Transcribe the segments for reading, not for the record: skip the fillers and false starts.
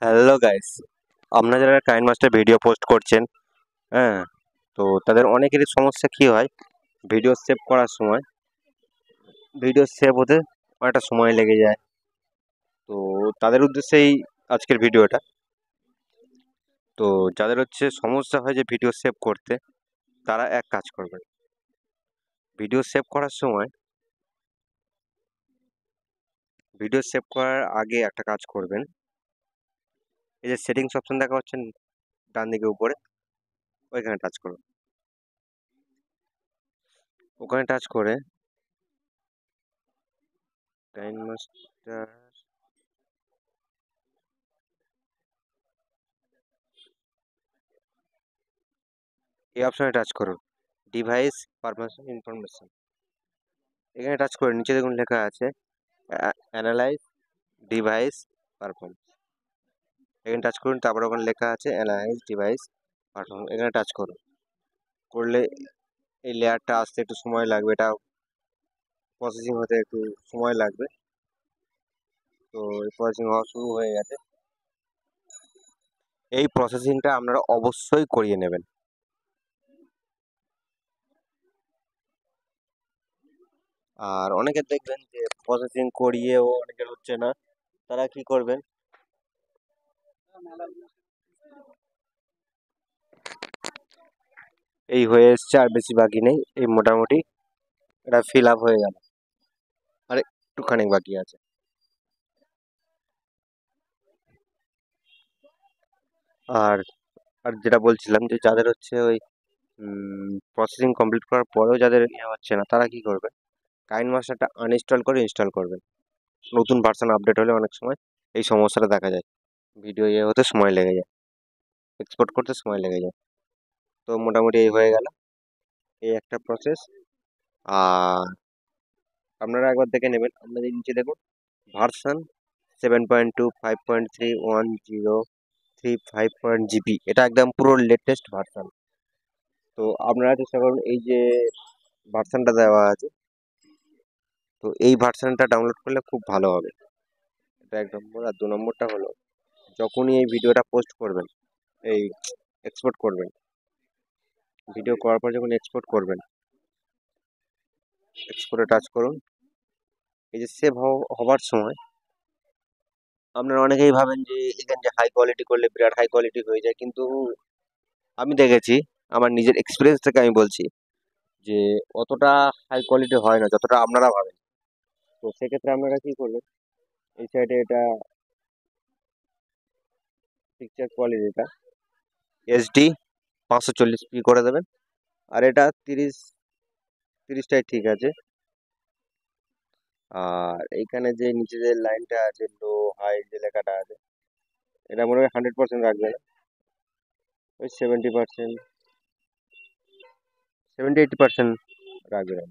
Hello guys, আপনারা যারা কাইন মাস্টার ভিডিও পোস্ট করছেন, হ্যাঁ, তো তাদের অনেকেরই সমস্যা কি হয়, ভিডিও সেভ করার সময় ভিডিও সেভ হতে অনেকটা সময় লেগে যায়। তো তাদের উদ্দেশ্যেই আজকের ভিডিওটা। তো যাদের হচ্ছে সমস্যা হয় যে ভিডিও সেভ করতে, তারা এক কাজ করবেন। ভিডিও সেভ করার সময় ভিডিও সেভ করার আগে একটা কাজ করবেন। এই যে সেটিংস অপশন দেখা হচ্ছে ডান দিকে উপরে, ওইখানে টাচ করুন। ওখানে টাচ করে কাইন মাস্টার এই অপশনে টাচ করুন, ডিভাইস পারমিশন ইনফরমেশন। এখানে টাচ করে নিচে দেখুন লেখা আছে অ্যানালাইজ ডিভাইস পারফরমেন্স। এখানে টাচ করুন, তারপর ওখানে লেখা আছে অ্যানালাইজ ডিভাইস পারফরমেন্স। এখানে টাচ করুন। করলে এই লেয়ারটা আসতে একটু সময় লাগবে, এটা প্রসেসিং হতে একটু সময় লাগবে। তো এই প্রসেসিং হওয়া শুরু হয়ে গেছে। এই প্রসেসিংটা আপনারা অবশ্যই করিয়ে নেবেন। আর অনেকে দেখবেন যে প্রসেসিং করিয়েও অনেকের হচ্ছে না, তারা কি করবেন, এই হয়ে এসছে আর বেশি বাকি নেই, এই মোটামুটি এটা ফিল আপ হয়ে গেল, আর একটুখানি বাকি আছে। আর আর যেটা বলছিলাম যে যাদের হচ্ছে ওই প্রসেসিং কমপ্লিট করার পরেও যাদের ইয়ে হচ্ছে না, তারা কি করবে, কাইন মাস্টারটা আনইনস্টল করে ইনস্টল করবেন। নতুন ভার্সন আপডেট হলে অনেক সময় এই সমস্যাটা দেখা যায়, ভিডিও ইয়ে হতে সময় লেগে যায়, এক্সপোর্ট করতে সময় লেগে যায়। তো মোটামুটি এই হয়ে গেল, এই একটা প্রসেস। আর আপনারা একবার দেখে নেবেন, আপনাদের নিচে দেখুন ভার্সন 7.2 5.3 1035 এটা একদম পুরো লেটেস্ট ভার্সন। তো আপনারা চেষ্টা করুন, এই যে ভার্সনটা দেওয়া আছে, তো এই ভার্সনটা ডাউনলোড করলে খুব ভালো হবে। এটা 1 নম্বর। আর 2 নম্বরটা হলো, যখনই এই ভিডিওটা পোস্ট করবেন, এই এক্সপোর্ট করবেন, ভিডিও করার পর যখন এক্সপোর্ট করবেন, এক্সপোর্টে টাচ করুন। এই যে সেভ হওয়ার সময় আপনারা অনেকেই ভাবেন যে এখানে যে হাই কোয়ালিটি করলে বিরাট হাই কোয়ালিটি হয়ে যায়, কিন্তু আমি দেখেছি, আমার নিজের এক্সপিরিয়েন্স থেকে আমি বলছি যে অতটা হাই কোয়ালিটি হয় না যতটা আপনারা ভাবেন। তো সেক্ষেত্রে আপনারা কি করবেন, এই সাইডে এটা পিকচার কোয়ালিটিটা এইচডি 540p করে দেবেন। আর এটা 30টাই ঠিক আছে। আর এইখানে যে নিচে যে লাইনটা আছে, লো হাই যে লেখাটা আছে, এটা মনে হয় 100% রাখবে না, ওই 70%, 70-80% রাখবেন।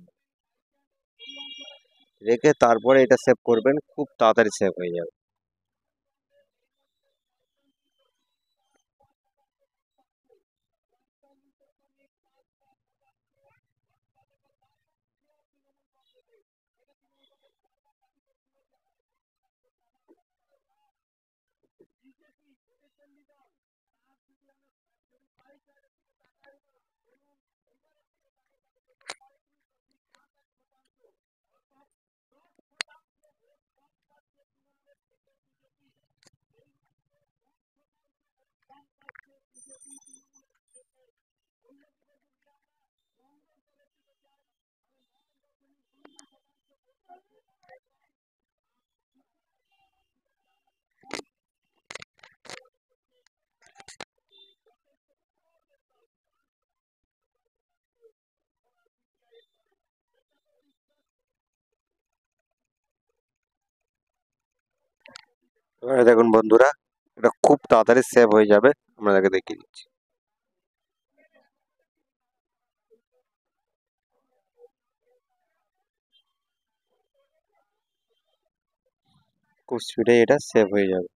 রেখে তারপরে এটা সেভ করবেন, খুব তাড়াতাড়ি সেভ হয়ে যাবে। এবারে দেখুন বন্ধুরা, এটা খুব তাড়াতাড়ি সেভ হয়ে যাবে, আপনাদেরকে দেখিয়ে দিচ্ছি। খুব স্পিডে এটা সেভ হয়ে যাবে।